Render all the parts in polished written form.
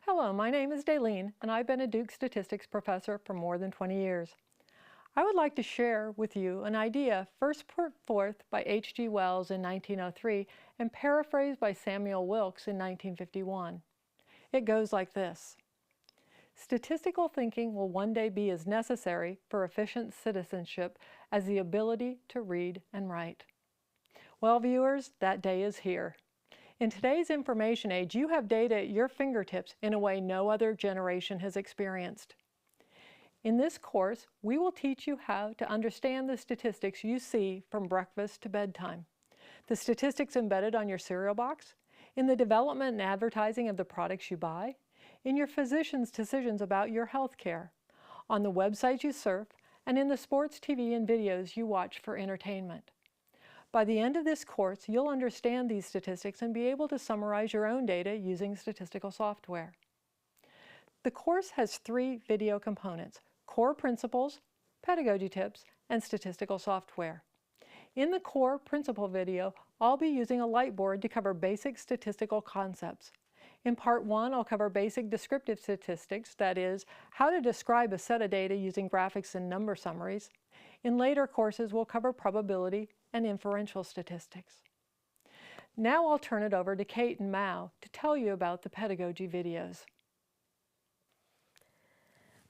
Hello, my name is Daylene, and I've been a Duke statistics professor for more than 20 years. I would like to share with you an idea first put forth by H.G. Wells in 1903 and paraphrased by Samuel Wilkes in 1951. It goes like this. Statistical thinking will one day be as necessary for efficient citizenship as the ability to read and write. Well, viewers, that day is here. In today's information age, you have data at your fingertips in a way no other generation has experienced. In this course, we will teach you how to understand the statistics you see from breakfast to bedtime, the statistics embedded on your cereal box, in the development and advertising of the products you buy, in your physician's decisions about your health care, on the websites you surf, and in the sports TV and videos you watch for entertainment. By the end of this course, you'll understand these statistics and be able to summarize your own data using statistical software. The course has 3 video components: core principles, pedagogy tips, and statistical software. In the core principle video, I'll be using a light board to cover basic statistical concepts. In part 1, I'll cover basic descriptive statistics, that is, how to describe a set of data using graphics and number summaries. In later courses, we'll cover probability and inferential statistics. Now I'll turn it over to Kate and Mao to tell you about the pedagogy videos.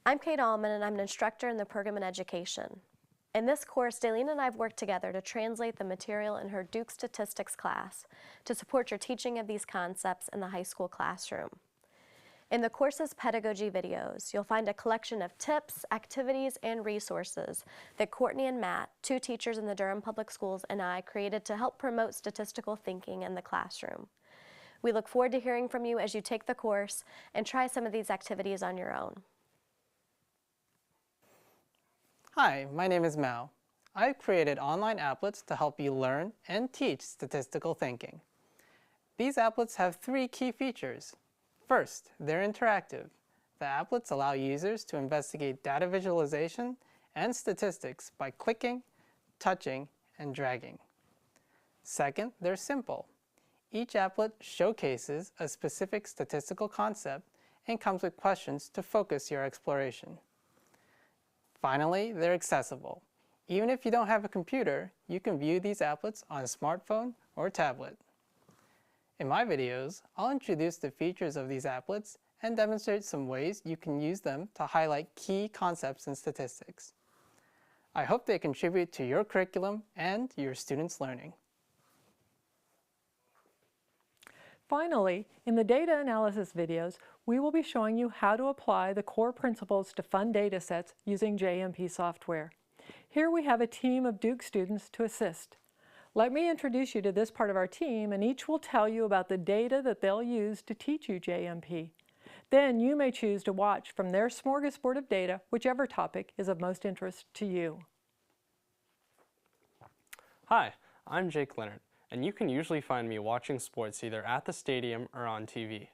I'm Kate Allman, and I'm an instructor in the program in education. In this course, Daylene and I have worked together to translate the material in her Duke Statistics class to support your teaching of these concepts in the high school classroom. In the course's pedagogy videos, you'll find a collection of tips, activities, and resources that Courtney and Matt, 2 teachers in the Durham Public Schools, and I created to help promote statistical thinking in the classroom. We look forward to hearing from you as you take the course and try some of these activities on your own. Hi, my name is Mao. I've created online applets to help you learn and teach statistical thinking. These applets have 3 key features. First, they're interactive. The applets allow users to investigate data visualization and statistics by clicking, touching, and dragging. Second, they're simple. Each applet showcases a specific statistical concept and comes with questions to focus your exploration. Finally, they're accessible. Even if you don't have a computer, you can view these applets on a smartphone or tablet. In my videos, I'll introduce the features of these applets and demonstrate some ways you can use them to highlight key concepts in statistics. I hope they contribute to your curriculum and your students' learning. Finally, in the data analysis videos, we will be showing you how to apply the core principles to fun data sets using JMP software. Here we have a team of Duke students to assist. Let me introduce you to this part of our team, and each will tell you about the data that they'll use to teach you JMP. Then you may choose to watch from their smorgasbord of data whichever topic is of most interest to you. Hi, I'm Jake Leonard, and you can usually find me watching sports either at the stadium or on TV.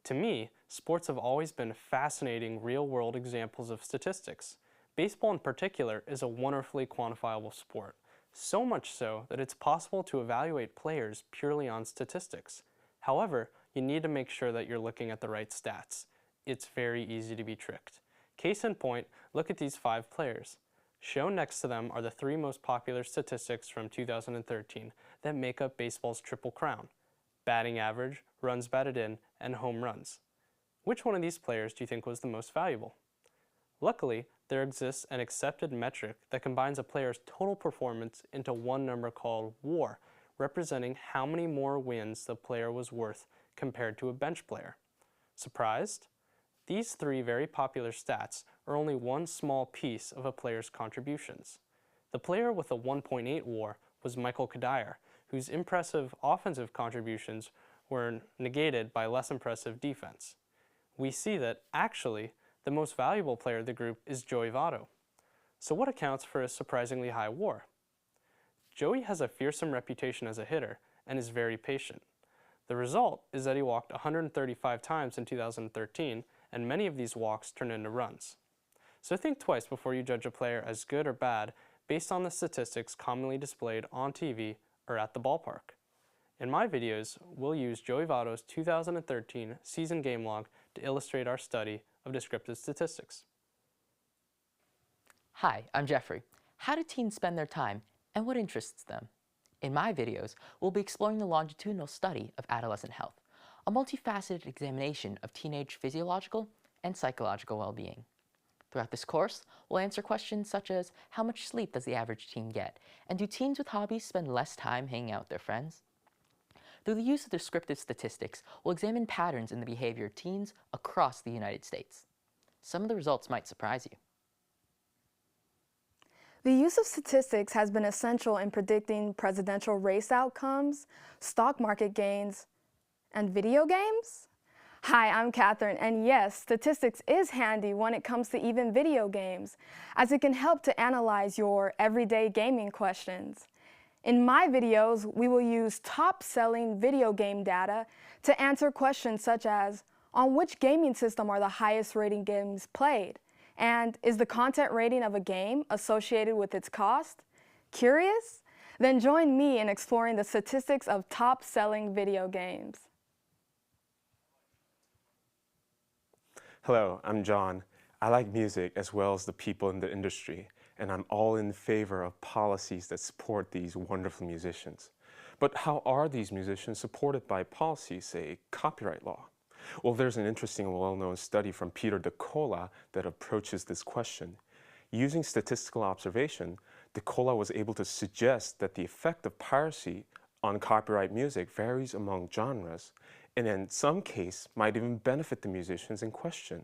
To me, sports have always been fascinating real-world examples of statistics. Baseball in particular is a wonderfully quantifiable sport. So much so that it's possible to evaluate players purely on statistics. However, you need to make sure that you're looking at the right stats. It's very easy to be tricked. Case in point, look at these 5 players. Shown next to them are the 3 most popular statistics from 2013 that make up baseball's Triple Crown: batting average, runs batted in, and home runs. Which one of these players do you think was the most valuable? Luckily, there exists an accepted metric that combines a player's total performance into one number called WAR, representing how many more wins the player was worth compared to a bench player. Surprised? These 3 very popular stats are only one small piece of a player's contributions. The player with a 1.8 WAR was Michael Kadire, whose impressive offensive contributions were negated by less impressive defense. We see that, actually, the most valuable player of the group is Joey Votto. So what accounts for his surprisingly high WAR? Joey has a fearsome reputation as a hitter and is very patient. The result is that he walked 135 times in 2013, and many of these walks turned into runs. So think twice before you judge a player as good or bad based on the statistics commonly displayed on TV or at the ballpark. In my videos, we'll use Joey Votto's 2013 season game log to illustrate our study of descriptive statistics. Hi, I'm Jeffrey. How do teens spend their time and what interests them? In my videos, we'll be exploring the longitudinal study of adolescent health, a multifaceted examination of teenage physiological and psychological well-being. Throughout this course, we'll answer questions such as how much sleep does the average teen get, and do teens with hobbies spend less time hanging out with their friends? Through the use of descriptive statistics, we'll examine patterns in the behavior of teens across the United States. Some of the results might surprise you. The use of statistics has been essential in predicting presidential race outcomes, stock market gains, and video games. Hi, I'm Catherine, and yes, statistics is handy when it comes to even video games, as it can help to analyze your everyday gaming questions. In my videos, we will use top-selling video game data to answer questions such as, on which gaming system are the highest rating games played? And is the content rating of a game associated with its cost? Curious? Then join me in exploring the statistics of top-selling video games. Hello, I'm John. I like music as well as the people in the industry, and I'm all in favor of policies that support these wonderful musicians. But how are these musicians supported by policies, say, copyright law? Well, there's an interesting and well-known study from Peter DeCola that approaches this question. Using statistical observation, DeCola was able to suggest that the effect of piracy on copyright music varies among genres, and in some case might even benefit the musicians in question.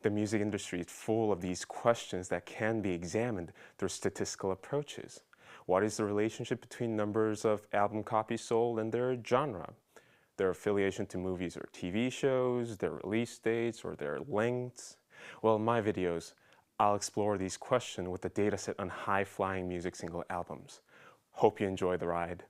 The music industry is full of these questions that can be examined through statistical approaches. What is the relationship between numbers of album copies sold and their genre? Their affiliation to movies or TV shows, their release dates, or their lengths? Well, in my videos, I'll explore these questions with a dataset on high-flying music single albums. Hope you enjoy the ride.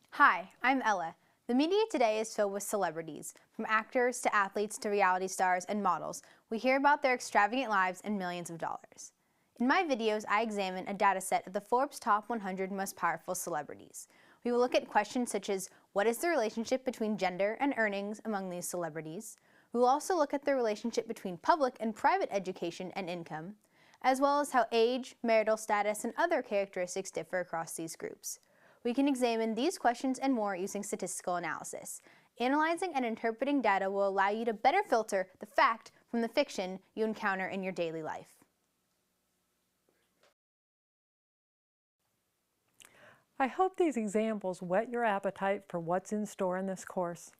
Hi, I'm Ella. The media today is filled with celebrities. From actors to athletes to reality stars and models, we hear about their extravagant lives and millions of dollars. In my videos, I examine a data set of the Forbes Top 100 Most Powerful Celebrities. We will look at questions such as, what is the relationship between gender and earnings among these celebrities? We will also look at the relationship between public and private education and income, as well as how age, marital status, and other characteristics differ across these groups. We can examine these questions and more using statistical analysis. Analyzing and interpreting data will allow you to better filter the fact from the fiction you encounter in your daily life. I hope these examples whet your appetite for what's in store in this course.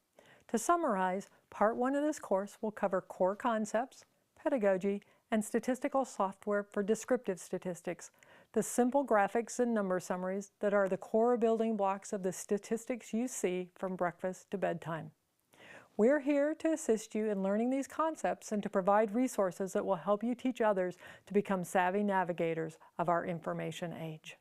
To summarize, Part 1 of this course will cover core concepts, pedagogy, and statistical software for descriptive statistics, the simple graphics and number summaries that are the core building blocks of the statistics you see from breakfast to bedtime. We're here to assist you in learning these concepts and to provide resources that will help you teach others to become savvy navigators of our information age.